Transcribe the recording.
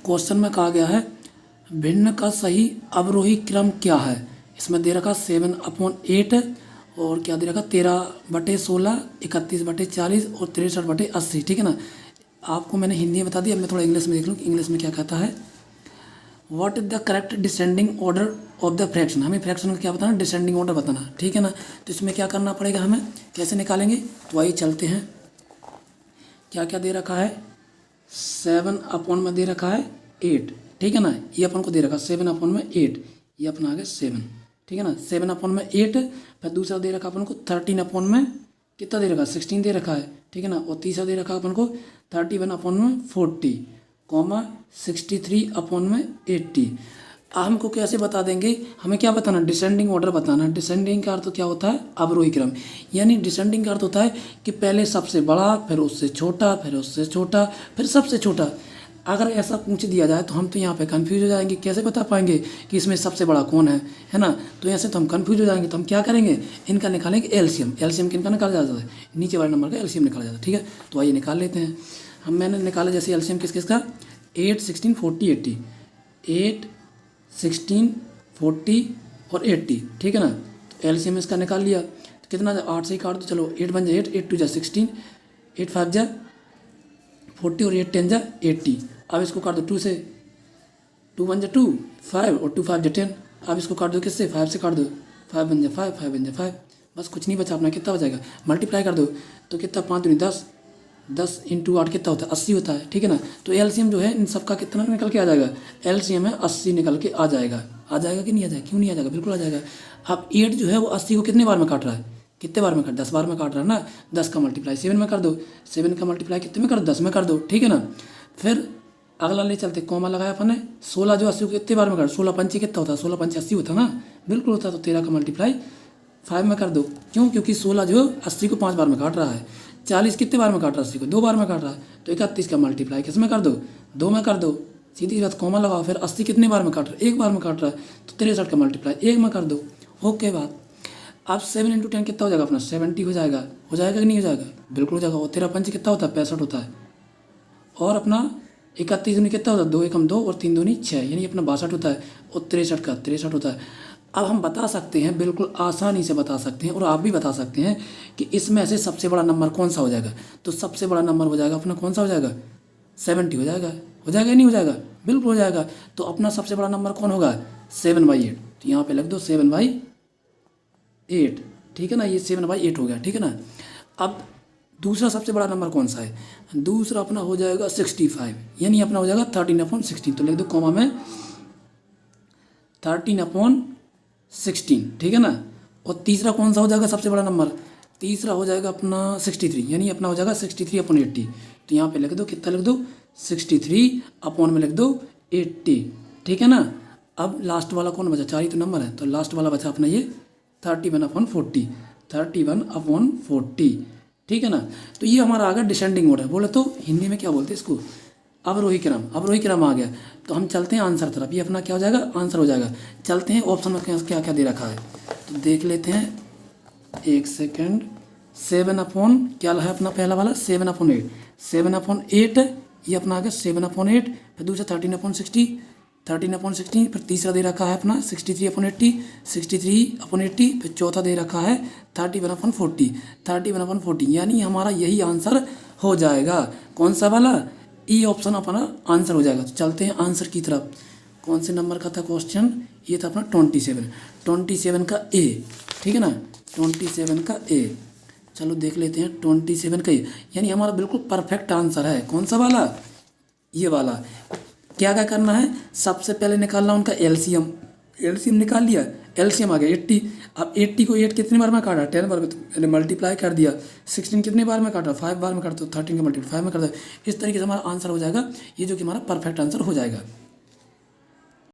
Question में कहा गया है भिन्न का सही अवरोही क्रम क्या है। इसमें दे रखा 7/8 और क्या दे रखा 13/16, 31/40 और 63/80। ठीक है ना। आपको मैंने हिंदी में बता दिया, अब मैं थोड़ा इंग्लिश में देख लूँ इंग्लिश में क्या कहता है। What is the correct descending order of the fraction. हमें फ्रैक्शन का क्या बताना, डिसेंडिंग ऑर्डर बताना। ठीक है ना। तो इसमें क्या करना पड़ेगा, हमें कैसे निकालेंगे, तो आइए चलते हैं। क्या क्या दे रखा है, 7/में दे रखा है 8। ठीक है ना। ये अपन को दे रखा 7/8, ये अपना आ गया 7। ठीक है ना। 7/8, फिर दूसरा दे रखा अपन को 13 कितना दे रखा 16 दे रखा है। ठीक है ना। और तीसरा दे रखा अपन को 31/40, 63/80। हमको कैसे बता देंगे, हमें क्या बताना, डिसेंडिंग ऑर्डर बताना। डिसेंडिंग का अर्थ क्या होता है, अवरोही क्रम। यानी डिसेंडिंग का अर्थ होता है कि पहले सबसे बड़ा, फिर उससे छोटा, फिर उससे छोटा, फिर सबसे छोटा। अगर ऐसा पूछ दिया जाए तो हम तो यहाँ पे कंफ्यूज हो जाएंगे, कैसे बता पाएंगे कि इसमें सबसे बड़ा कौन है ना। तो ऐसे तो हम कंफ्यूज हो जाएंगे। तो हम क्या करेंगे, इनका निकालेंगे एलसीएम। एलसीएम किनका निकाला जाता है, नीचे वाले नंबर का एलसीएम निकाला जाता है। ठीक है। तो आइए निकाल लेते हैं। मैंने निकाला जैसे एलसीएम किस का 8, 16, 40, 80। 8, 16, 40 और 80। ठीक है ना। तो एलसीएम इसका निकाल लिया तो कितना, 8 से ही काट दो। चलो 8 बन जाए 8, 8 2 जा 16, 8 5 जा 40 और 8 10 जा 80। अब इसको काट दो 2 से, 2 बन जा 2, 5 और 2 5 जा 10। अब इसको काट दो किससे, 5 से काट दो, 5 बन जा 5, 5 बन जा 5। बस कुछ नहीं बचा अपना, कितना बचाएगा, मल्टीप्लाई कर दो तो कितना 5 दूनी 10, 10 × 8 कितना होता है 80 होता है। ठीक है ना। तो एलसीएम जो है इन सबका कितना निकल के आ जाएगा, एलसीएम है 80 निकल के आ जाएगा। आ जाएगा कि नहीं आ जाएगा, क्यों नहीं आ जाएगा, बिल्कुल आ जाएगा। अब 8 जो है वो 80 को कितने बार में काट रहा है, कितने बार में काट, 10 बार में काट रहा है ना। 10 का मल्टीप्लाई 7 में कर दो, 7 का मल्टीप्लाई कितने में कर दो, 10 में कर दो। ठीक है ना। फिर अगला ले चलते, कॉमा लगाया अपन ने, 16 जो 80 को कितने बार में काट, 16 पंचे कितना होता है, 16 पंचे 80 होता है ना, बिल्कुल होता है। तो 13 का मल्टीप्लाई 5 में कर दो, क्यों, क्योंकि 16 जो 80 को 5 बार में काट रहा है। 40 कितने बार में काट रहा है, 80 को 2 बार में काट रहा है। तो 31 का मल्टीप्लाई किस में कर दो, 2 में कर दो। सीधी बात, कॉमा लगाओ। फिर 80 कितने बार में काट रहा है, 1 बार में काट रहा है। तो 63 का मल्टीप्लाई 1 में कर दो। ओके बात। अब 7 × 10 कितना हो जाएगा अपना, 70 हो जाएगा। हो जाएगा कि नहीं हो जाएगा, बिल्कुल हो जाएगा। और 13 पंच कितना होता है, 65 होता है। और अपना 31 दूनी कितना होता है, 2 एकम 2 और 3 दूनी 6, यानी अपना 62 होता है। और 63 का 63 होता है। अब हम बता सकते हैं, बिल्कुल आसानी से बता सकते हैं, और आप भी बता सकते हैं कि इसमें से सबसे बड़ा नंबर कौन सा हो जाएगा। तो सबसे बड़ा नंबर हो जाएगा अपना कौन सा हो जाएगा, 70 हो जाएगा। हो जाएगा नहीं हो जाएगा, बिल्कुल हो जाएगा। तो अपना सबसे बड़ा नंबर कौन होगा, 7/8। तो यहाँ पे लिख दो 7/8। ठीक है ना। ये 7/8 हो गया। ठीक है ना। अब दूसरा सबसे बड़ा नंबर कौन सा है, दूसरा अपना हो जाएगा 65, यानी अपना हो जाएगा 13/16। तो लिख दो कॉमा में 13/16। ठीक है ना। और तीसरा कौन सा हो जाएगा सबसे बड़ा नंबर, तीसरा हो जाएगा अपना 63, यानी अपना हो जाएगा 63/80। तो यहाँ पे लिख दो कितना, लिख दो 63 में लिख दो 80। ठीक है ना। अब लास्ट वाला कौन बचा, 4 ही तो नंबर है। तो लास्ट वाला बचा अपना ये 31/40, 31/40। ठीक है ना। तो ये हमारा आ गया डिसेंडिंग ऑर्डर। बोले तो हिंदी में क्या बोलते हैं इसको, अवरोही क्रम। अवरोही क्रम आ गया। तो हम चलते हैं आंसर तरफ। ये अपना क्या हो जाएगा, आंसर हो जाएगा। चलते हैं ऑप्शन में क्या क्या दे रखा है तो देख लेते हैं, एक सेकेंड। 7 क्या है अपना पहला वाला, 7/8। 7/8 ये अपना आ गया 7/8। फिर दूसरा 13/60, 13/16। फिर तीसरा दे रखा है अपना 63/80, 63/80। फिर चौथा दे रखा है 31/40, 31/40। यानी हमारा यही आंसर हो जाएगा। कौन सा वाला, ई ऑप्शन अपना आंसर हो जाएगा। तो चलते हैं आंसर की तरफ। कौन से नंबर का था क्वेश्चन, ये था अपना 27 का ए। ठीक है ना। 27 का ए। चलो देख लेते हैं 27 का ए, यानी हमारा बिल्कुल परफेक्ट आंसर है। कौन सा वाला, ये वाला। क्या क्या करना है, सबसे पहले निकालना उनका एलसीएम। एलसीएम निकाल लिया, एलसीएम आ गया 80। अब 80 को 8 कितने बार में काटा, 10 बार में। तो मैंने मल्टीप्लाई कर दिया। 16 कितने बार में काटा, 5 बार में काटा। तो 13 का मल्टीप्लाई 5 में कर दिया। इस तरीके से हमारा आंसर हो जाएगा, ये जो कि हमारा परफेक्ट आंसर हो जाएगा।